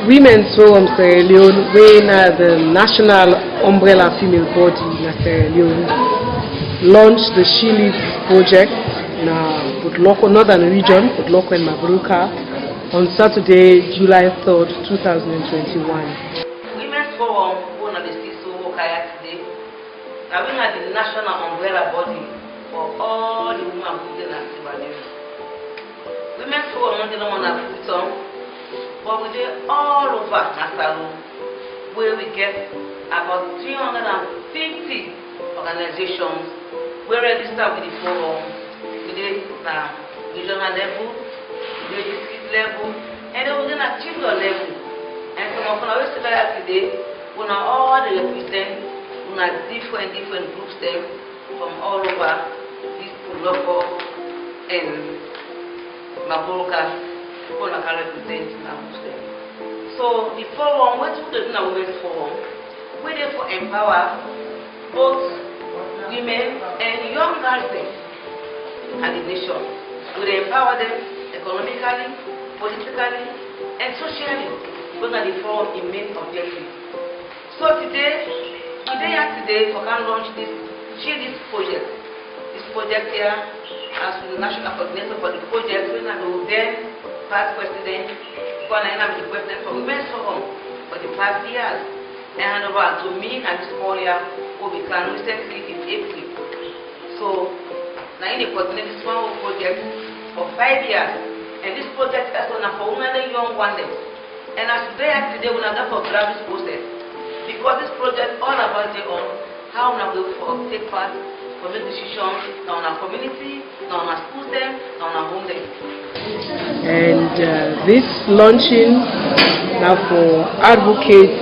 Women's Forum Sierra Leone, we the national umbrella female body in Sierra Leone, launched the She Leads project in PORTLOKO Northern Region, PORTLOKO and Magburaka, on Saturday, July 3rd, 2021. Women's Forum, one of the CISO Kaya today, we are the national umbrella body for all the women who are in Sierra Leone. Women's Forum not the one that put on. But we did all over Nassau, where we get about 350 organizations. We register with the forum, we did regional level, we did district level, and then we did national level. And some of us today, we are all the represent, we are different groups there from all over this Loko and Magburaka. So the forum, what we do in a women's forum, we there for empower both women and young girls and the nation. We empower them economically, politically, and socially. Those are the forum in main objectives. So today we can launch this project. This project here, as the national coordinator for the project, we will then past president, the president for Women's Forum for the past years, and hand over to me and this Moria, who became recently in April. So, now in the coordinate this one project for 5 years, and this project is for women and young ones. And as today we are going to grab this process, because this project all about how we are going to take part, for make decisions on our community, on our schools, on our home. And this launching now for advocates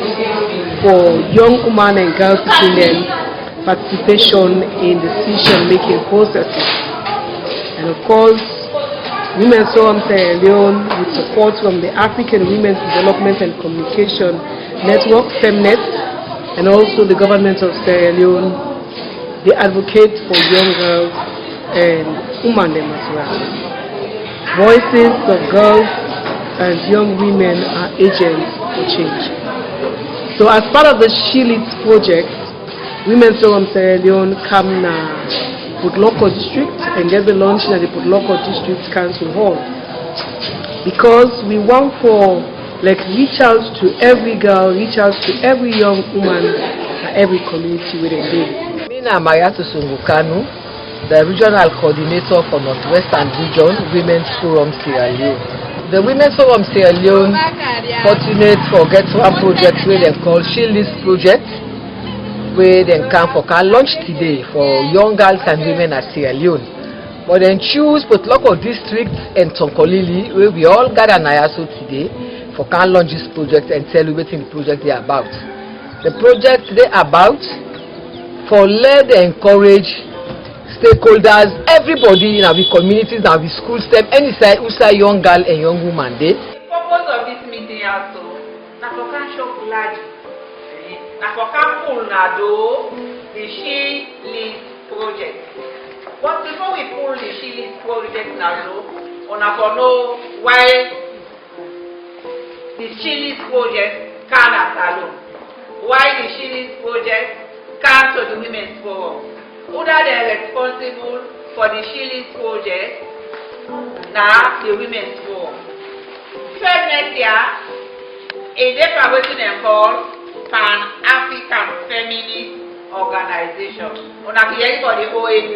for young women and girls children participation in decision-making processes. And of course, Women's Forum Sierra Leone, with support from the African Women's Development and Communication Network, FEMNET, and also the government of Sierra Leone, they advocate for young girls and women them as well. Voices of girls and young women are agents for change. So as part of the She Leads project, Women's Forum Sierra Leone come to PORTLOKO district and get the launch at the PORTLOKO district council hall. Because we want for reach out to every girl, reach out to every young woman and every community where they live. I'm the regional coordinator for Northwestern Region Women's Forum Sierra Leone. The Women's Forum Sierra Leone fortunate for get one project where they call She Leads project, where they can launch today for young girls and women at Sierra Leone. But then choose PORTLOKO district and Tonkolili, where we all gather Nayaso today for can launch this project and tell you what the project they are about. The project they are about for lead and encourage stakeholders, everybody in our communities, in our schools, any side who say young girl and young woman. The purpose of this meeting also, na for can show glad, na for can pull na do the She Leads project. But before we pull the She Leads project na do, we na for know why the She Leads project can alone. Why the She Leads project come to the Women's Forum. Who are they responsible for the She Leads project? Now the Women's Forum. FEMNET here is a promotion called Pan-African Feminist Organization. On a here for the OAU.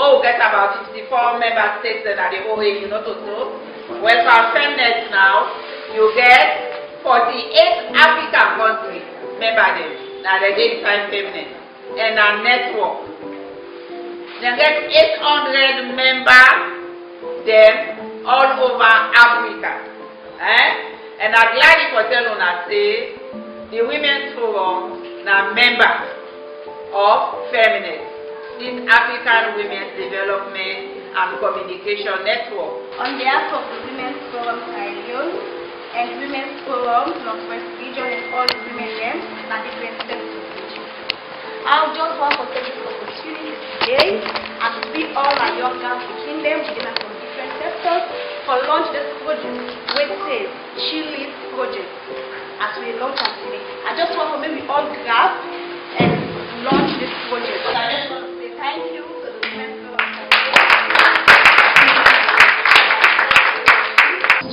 Oh, get about 54 member states that are the OAU, not so. Well, for FEMNET now, you get 48 African countries member them. Now they inside FEMNET and a network. They get 800 members them all over Africa. And I'm glad for telling us say the Women's Forum now member of FEMNET, this African Women's Development and Communication Network. On behalf of the Women's Forum Sierra Leone and Women's Forum Northwest Region and all the women them at different steps of teaching, I just want to take this opportunity today and to see all my young girls within them from different sectors for launch this project which says She Leads project as we launch it today. I just want to maybe all grab and launch this project. So I just want to say thank you to the Women's Forum.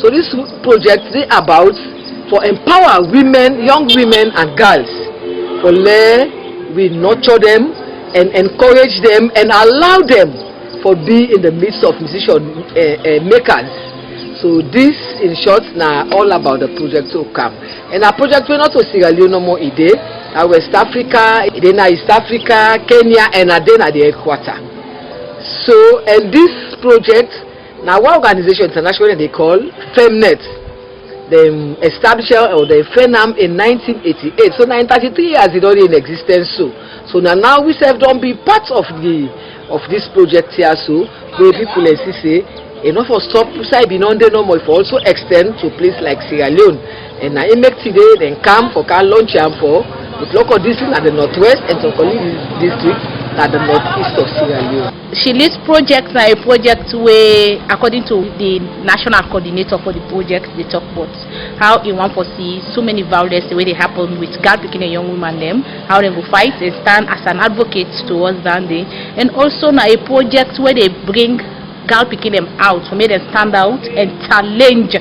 So this project is about for empower women, young women and girls. For we nurture them and encourage them and allow them for be in the midst of musician makers. So this in short now all about the project to come. And our project will not to Sierra Leone no more ide, West Africa, then East Africa, Kenya, and then at the headquarters. So and this project now one organization internationally they call FEMNET. They established or they FENAM in 1988. So now in 33 years it already in existence. So now we have don't be part of this project here. So where people say enough of stop side be non no more if also extend to place like Sierra Leone. And now it make today then come for car launch and for the local district at the northwest and to district at the northeast of Sierra Leone. She leads projects na a project where, according to the national coordinator for the project, they talk about how in one foresee so many violence the way they happen with girl picking a young woman them, how they go fight and stand as an advocate towards that day, and also na a project where they bring girl picking them out for make them stand out and challenge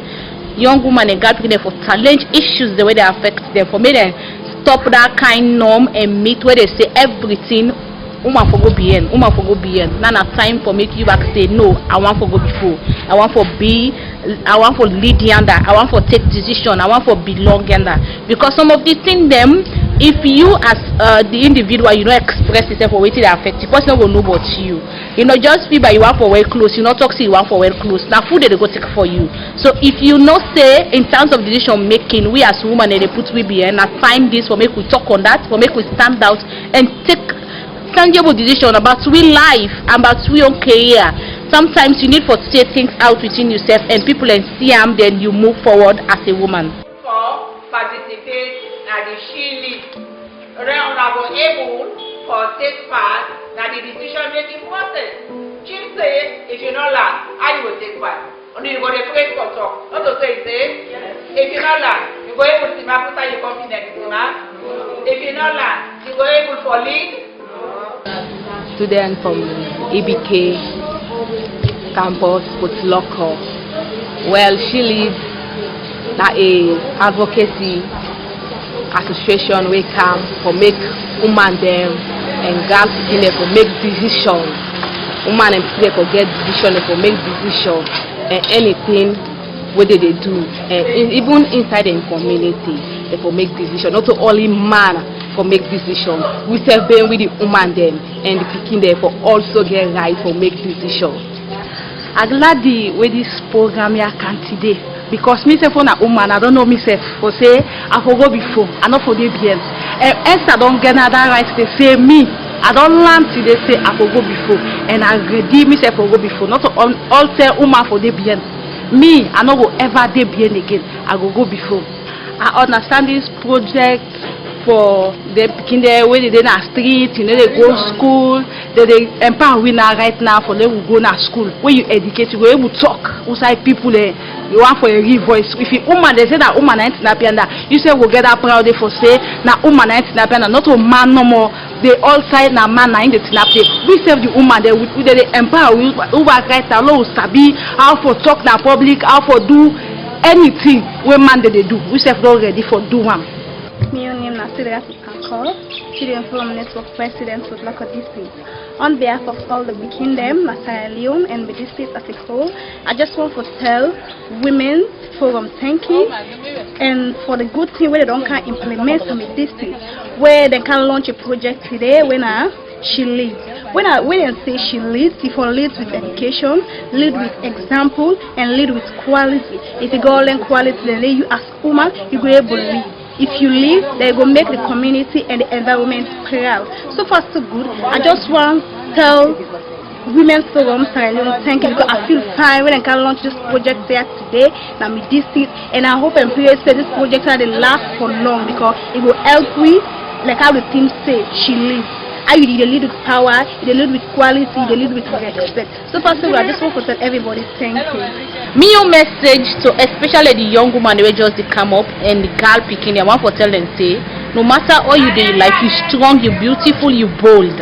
young women and girl picking them for challenge issues the way they affect them, for make them stop that kind norm and myth where they say everything woman for go beyond, woman for go beyond. Now time for make you back say no, I want for go before, I want for lead yonder, I want for take decision, I want for belong yonder. Because some of the things them, if you as the individual you don't express yourself or waiting affect the person will know about you. You know, just feel by you want for well close, you not talk say you want for well close. Now food they go take for you. So if you not say in terms of decision making, we as women they put we behind and find this for make we talk on that, for make we stand out and take tangible decision about we life, about we own career. Sometimes you need for say things out within yourself and people and see them, then you move forward as a woman. For participate na the she lead, when una go able for take part na the decision making process. She say if you not learn, how you will take part? Only you go the place for talk. Not to say if you not learn, you go able to put your confidence in If you not learn, you go able for lead. Student from EBK campus PORTLOKO. Well, she leads a advocacy association we come for make women them and girls for make decision. Women and people for get decision for make decision and anything what they do and even inside the community they for make decision. Not only man for make decision. We serve them with the woman them and the picking them for also get right for make decision. I'm glad with this program here can today because myself on a woman I don't know myself for say I for go before I not for the bien. And I don't get another right to say me. I don't learn to they say I for go before and I ready myself for go before. Not all say woman for the bien. Me I not go ever the bien again. I go before. I understand this project for the picking there where they in a street, you know, they go school, they empower we now right now for them go to school. Where you educate, you go able to talk outside people there. You want for a real voice. If you woman they say that woman ain't snappy and that you say we'll get that proud for say now woman ain't snappy and not a man no more. They all side now man ain't the snappy. We serve the woman they empower we back right now sabi how for talk now public, how for do anything where man they do. We serve ready for do one. My name is Student Forum Network President of Loko District. On behalf of all the big kingdom, Sierra Leone and the district as a whole, I just want to tell Women's Forum thank you and for the good thing where they don't can implement some district where they can launch a project today when she leads. When I say she leads, if you lead with education, lead with example, and lead with quality. If you go learn quality, then you as woman, you go able to lead. If you leave, they will make the community and the environment proud. So far, so good. I just want to tell Women's Forum Sierra Leone thank you because I feel fine when I can launch this project there today. Now, me this is, and I hope and pray that this project will last for long because it will help we, like how the team say, she leads. how you lead with power, you lead with quality, you lead with respect. So first of all, I just want to tell everybody thank you. Me your message to especially the young woman who just come up and the girl picking. I want to tell them say, no matter all you do in life, you strong, you beautiful, you bold.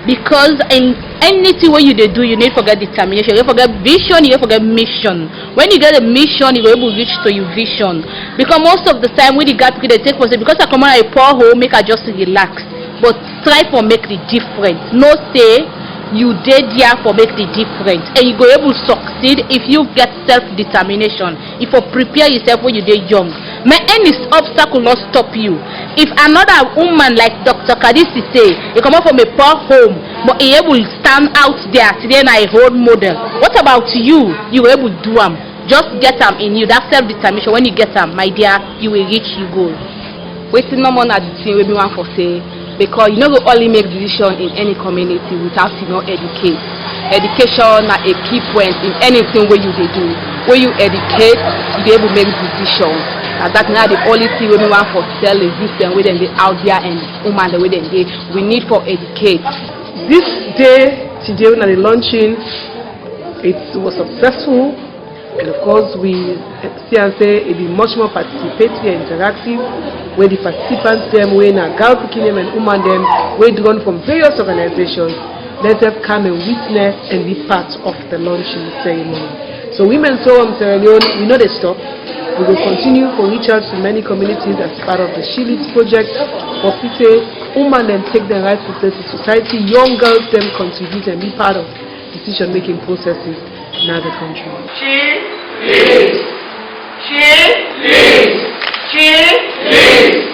Because in anything what you do, you need to forget determination, you forget vision, you forget mission. When you get a mission, you will able to reach to your vision. Because most of the time when the girl picking, they take for say, because I come on a poor home, make her just relax. But try for make the difference. No say you did there for make the difference, and you go able to succeed if you get self-determination, if you prepare yourself when you dey young. May any obstacle not stop you. If another woman like Dr. Kadisi say, you come up from a poor home, but he able to stand out there today na a role model. What about you? You were able to do them. Just get them in you. That self-determination. When you get them, my dear, you will reach your goal. Waiting no more na the thing we want for say. Because you know we only make decision in any community without educate. Education na a key point in anything where you do. When you educate, you be able to make decisions. And that's not the only thing we want for tell the system where they out there and woman the way they we need for educate. This day today when the launching, it was successful, and of course we see and say it be much more participatory and interactive, where the participants them when a girl picking them and woman them were drawn from various organizations. Let them come and witness and be part of the launching ceremony. So Women's Forum Sierra Leone, we know they stop. We will continue to reach out to many communities as part of the She Leads project. For people, women then take their rightful place in society, young girls then contribute and be part of decision-making processes in other countries. She leads. She leads. She leads.